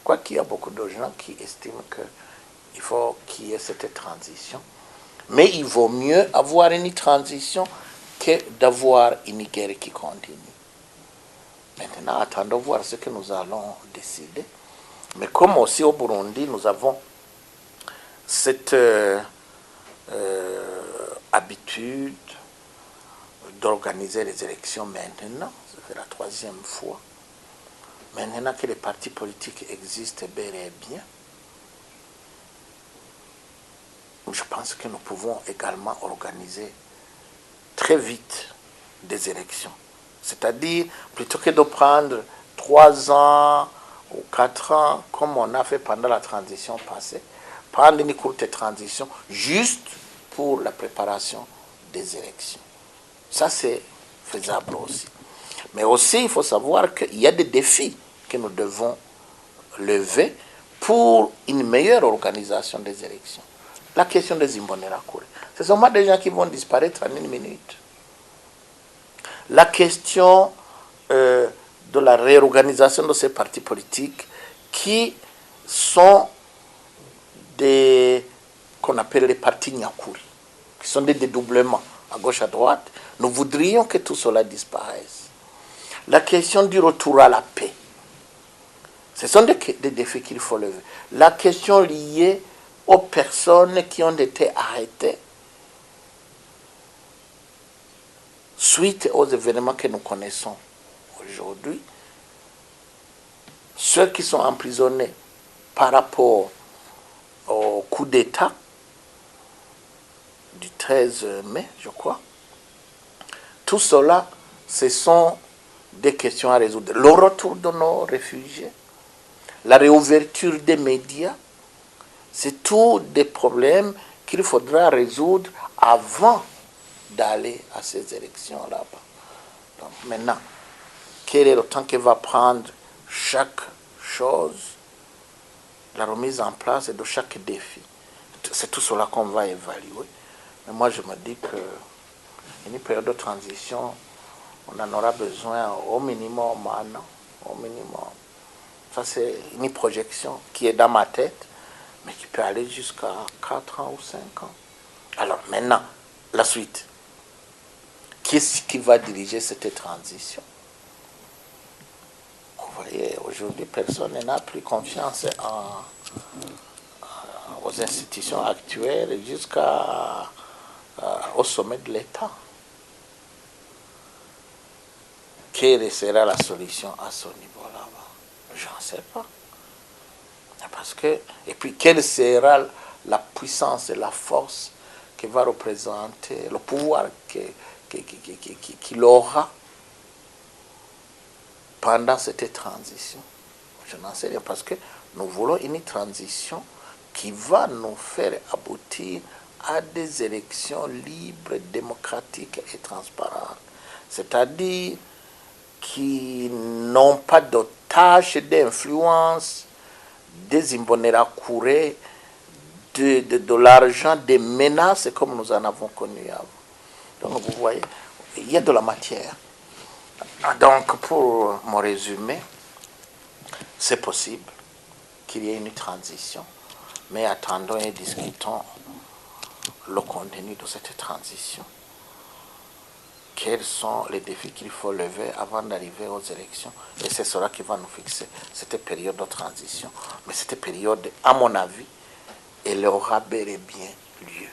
crois qu'il y a beaucoup de gens qui estiment qu'il faut qu'il y ait cette transition. Mais il vaut mieux avoir une transition que d'avoir une guerre qui continue. Maintenant, attendons voir ce que nous allons décider. Mais comme aussi au Burundi, nous avons cette habitude d'organiser les élections maintenant, ça fait la 3e fois. Maintenant que les partis politiques existent bel et bien, je pense que nous pouvons également organiser très vite des élections. C'est-à-dire, plutôt que de prendre 3 ans ou 4 ans, comme on a fait pendant la transition passée, prendre une courte transition juste pour la préparation des élections. Ça, c'est faisable aussi. Mais aussi, il faut savoir qu'il y a des défis que nous devons lever pour une meilleure organisation des élections. La question des Imbonerakure. Ce sont pas des gens qui vont disparaître en une minute. La question de la réorganisation de ces partis politiques qui sont qu'on appelle les partis Nyakuri, qui sont des dédoublements à gauche à droite. Nous voudrions que tout cela disparaisse. La question du retour à la paix. Ce sont des défis qu'il faut lever. La question liée aux personnes qui ont été arrêtées suite aux événements que nous connaissons aujourd'hui. Ceux qui sont emprisonnés par rapport au coup d'État du 13 mai, je crois. Tout cela, ce sont des questions à résoudre. Le retour de nos réfugiés, la réouverture des médias, c'est tous des problèmes qu'il faudra résoudre avant d'aller à ces élections là-bas. Donc maintenant, quel est le temps que va prendre chaque chose, la remise en place de chaque défi? C'est tout cela qu'on va évaluer. Mais moi, je me dis qu'une période de transition, on en aura besoin au minimum un an, au minimum. Ça, c'est une projection qui est dans ma tête, mais qui peut aller jusqu'à 4 ans ou 5 ans. Alors maintenant, la suite. Qu'est-ce qui va diriger cette transition? Vous voyez, aujourd'hui, personne n'a plus confiance aux institutions actuelles jusqu'au sommet de l'État. Quelle sera la solution à ce niveau-là? Je n'en sais pas. Parce que, et puis, quelle sera la puissance et la force que va représenter le pouvoir qu'il aura pendant cette transition? Je n'en sais rien, parce que nous voulons une transition qui va nous faire aboutir à des élections libres, démocratiques et transparentes. C'est-à-dire qui n'ont pas de tâches d'influence des Imbonerakure, de l'argent, des menaces comme nous en avons connu avant. Donc vous voyez, il y a de la matière. Donc pour mon résumé, c'est possible qu'il y ait une transition, mais attendons et discutons le contenu de cette transition. Quels sont les défis qu'il faut lever avant d'arriver aux élections? Et c'est cela qui va nous fixer cette période de transition. Mais cette période, à mon avis, elle aura bel et bien lieu.